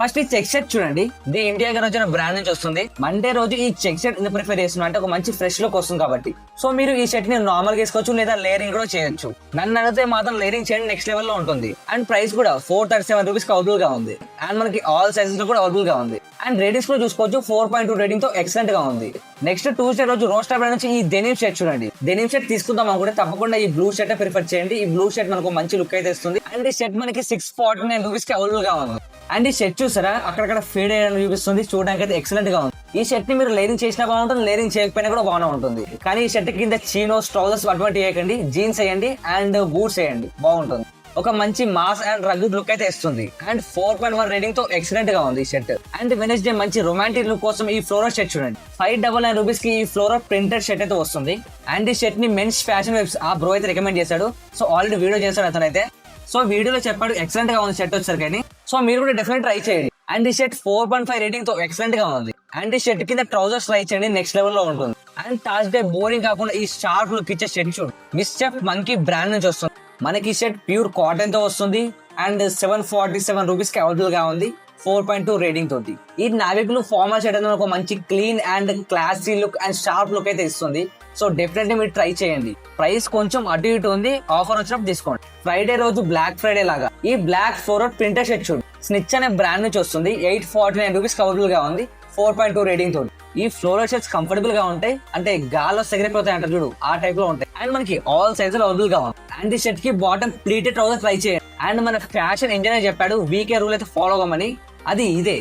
First ఈ check shirt చూడండి, ఇది ఇండియా గారు వచ్చిన బ్రాండ్ నుంచి వస్తుంది. మండే రోజు ఈ చెక్ షర్ట్ ఎందుకు ప్రిఫర్ చేస్తున్నా అంటే ఒక మంచి ఫ్రెష్ లుక్ వస్తుంది కాబట్టి. సో మీరు ఈ షర్ట్ ని నార్మల్ గా వేసుకోవచ్చు లేదా లేరింగ్ కూడా చేయొచ్చు. నన్ను అడిగితే మాత్రం లేరింగ్ చేయండి నెక్స్ట్ లెవెల్ లో ఉంటుంది. అండ్ ప్రైస్ కూడా 437 రూపీస్ అవైలబుల్ గా ఉంది. అండ్ మనకి ఆల్ సైజెస్ లో కూడా అవైలబుల్ గా ఉంది. అండ్ రేటింగ్స్ కూడా చూసుకోవచ్చు, 4.2 రేటింగ్ తో ఎక్సలెంట్ గా ఉంది. నెక్స్ట్ ట్యూస్డే రోజు రోస్టర్ బ్రాండ్ నుంచి ఈ డెనిమ్ షర్ట్ చూడండి. డెనిమ్ షర్ట్ తీసుకుందాం అనుకుంటే తప్పకుండా ఈ బ్లూ షర్ట్ ప్రిఫర్ చేయండి. ఈ బ్లూ షర్ట్ మనకు మంచి లుక్ అయితే ఇస్తుంది. అండ్ ఈ షర్ట్ మనకి 649 రూపీస్ కి అవైలబుల్ గా ఉంది. అండ్ ఈ షర్ట్ చూసారా, అక్కడక్కడ ఫేడ్ అయ్యాలని చూపిస్తుంది, చూడడానికి అయితే ఎక్సలెంట్ గా ఉంది. ఈ షర్ట్ ని మీరు లేరింగ్ చేసినా బాగుంటుంది, లేరింగ్ చేయకపోయినా కూడా బాగానే ఉంటుంది. కానీ ఈ షర్ట్ కింద చీనోస్, ట్రౌజర్స్ అటువంటి వేయకండి, జీన్స్ వేయండి అండ్ బూట్స్ వేయండి, బాగుంటుంది. ఒక మంచి మాస్ అండ్ రగ్గుడ్ లుక్ అయితే ఇస్తుంది. అండ్ 4.1 రేటింగ్ తో ఎక్సలెంట్ గా ఉంది ఈ షర్ట్. అండ్ వెనస్డే మంచి రొమాంటిక్ లుక్ కోసం ఈ ఫ్లోరల్ షర్ట్ చూడండి. 599 రూపీస్ కి ఈ ఫ్లోరల్ ప్రింటెడ్ షర్ట్ అయితే వస్తుంది. అండ్ ఈ షర్ట్ ని మెన్స్ ఫ్యాషన్ వెబ్స్ ఆ బ్రో అయితే రికమెండ్ చేశాడు. సో ఆల్రెడీ వీడియో చేశాడు అతనైతే. సో వీడియోలో చెప్పాడు ఎక్సలెంట్ గా ఉంది షర్ట్ వచ్చారు కానీ. సో మీరు కూడా డెఫినెట్ ట్రై చేయండి. అండ్ ఈ షర్ట్ 4.5 రేటింగ్ తో ఎక్సలెంట్ గా ఉంది. అండ్ ఈ షర్ట్ కింద ట్రౌజర్స్ ట్రై చేయండి, నెక్స్ట్ లెవెల్ లో ఉంటుంది. అండ్ థర్స్డే బోరింగ్ కాకుండా ఈ షార్ప్ లుక్ ఇచ్చే షర్ట్ చూడు, మిస్చెఫ్ మంకీ బ్రాండ్ నుంచి వస్తుంది. మనకి ఈ షర్ట్ ప్యూర్ కాటన్ తో వస్తుంది. అండ్ 747 రూపీస్ కి అవైలబుల్ గా ఉంది, 4.2 రేటింగ్ తోటి. ఈ నావీ బ్లూ ఫార్మల్ షర్ట్ అనేది ఒక మంచి clean and classy look and sharp look అయితే ఇస్తుంది. సో డెఫినెట్లీ మీరు ట్రై చేయండి. ప్రైస్ కొంచెం అటు ఇటు ఉంది, ఆఫర్ వచ్చినప్పుడు తీసుకోండి. ఫ్రైడే రోజు బ్లాక్ ఫ్రైడే లాగా ఈ బ్లాక్ ఫ్లోరల్ ప్రింటర్ షర్ట్ చూడు, స్నిచ్ అనే బ్రాండ్ నుంచి వస్తుంది. 849 రూపీస్ అవైలబుల్ గా ఉంది, 4.2 రేటింగ్ తోటి. ఈ ఫ్లోరల్ షర్ట్స్ కంఫర్టబుల్ గా ఉంటాయి, అంటే గాల్లో సెగరిపోతాయి అంటారు చూడు, ఆ టైప్ లో ఉంటాయి. అండ్ మనకి ఆల్ సైజులు అవైలబుల్ గా ఉంది. అండ్ ఈ షర్ట్ కి బాటమ్ ప్లీటెడ్ ట్రౌజర్ ట్రై చేయండి. అండ్ మన ఫ్యాషన్ ఇంజనీర్ చెప్పాడు వీకే రూల్ అయితే ఫాలో అవ్వమని, అది ఇదే.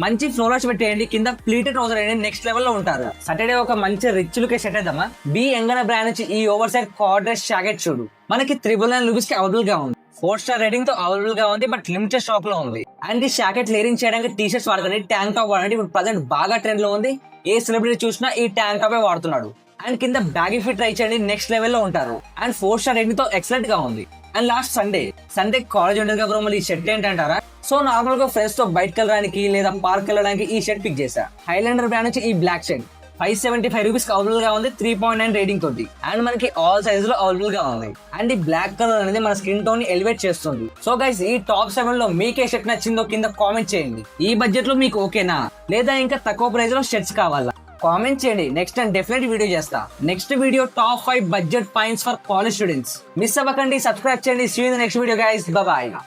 మంచి ఫ్లోరల్స్ పెట్టేయండి, కింద ప్లీటెడ్ ట్రౌజర్ అయ్యండి, నెక్స్ట్ లెవెల్ లో ఉంటారు. సాటర్డే ఒక మంచి రిచ్ లుక్ షర్ట్ అయిద్దామా. బి ఎంగన బ్రాండ్ నుంచి ఈ ఓవర్ సైడ్ కార్డ్రెస్ జాకెట్ చూడు, మనకి 999 రూపీస్ కి అవైలబుల్ గా ఉంది. 4 స్టార్ రేటింగ్ తో అవైలబుల్ గా ఉంది, బట్ లిమిటెడ్ స్టాక్ లో ఉంది. అండ్ ఈ జాకెట్ లేరింగ్ చేయడానికి టీ షర్ట్స్ వాడకండి, ట్యాంక్ టాప్ వాడండి. ఇప్పుడు ప్రజెంట్ బాగా ట్రెండ్ లో ఉంది, ఏ సెలబ్రిటీ చూసినా ఈ ట్యాంక్ టాపే వాడుతున్నాడు. అండ్ కింద బ్యాగీ ఫిట్ ట్రై చేయండి, నెక్స్ట్ లెవెల్ లో ఉంటారు. అండ్ 4 స్టార్ రేటింగ్ తో ఎక్సలెంట్ గా ఉంది. అండ్ లాస్ట్ సండే కాలేజ్ ఉంటుంది కదా, మళ్ళీ ఈ షర్ట్ ఏంటంటారా. సో నార్మల్ గా ఫ్రెండ్స్ తో బయటకు వెళ్ళడానికి లేదా పార్క్ వెళ్ళడానికి ఈ షర్ట్ పిక్ చేశా. హైలాండర్ బ్రాండ్ నుంచి ఈ బ్లాక్ షర్ట్ 575 రూపీస్ అవైలబుల్ గా ఉంది, 3.9 రేటింగ్ తోటి. అండ్ మనకి ఆల్ సైజ్ లో అవైలబుల్ గా ఉంది. అండ్ ఈ బ్లాక్ కలర్ అనేది మన స్కిన్ టోన్ ని ఎలివేట్ చేస్తుంది. సో గైస్, ఈ టాప్ 7 లో మీకే షర్ట్ నచ్చిందో కింద కామెంట్ చేయండి. ఈ బడ్జెట్ లో మీకు ఓకేనా, లేదా ఇంకా తక్కువ ప్రైస్ లో షర్ట్స్ కావాలా, కామెంట్ చేయండి. నెక్స్ట్ టైం డెఫినెట్ వీడియో చేస్తా. Next video top 5 budget points for college students. Miss అవ్వకండి, సబ్స్క్రైబ్ చేయండి. See you in the next video guys, bye by.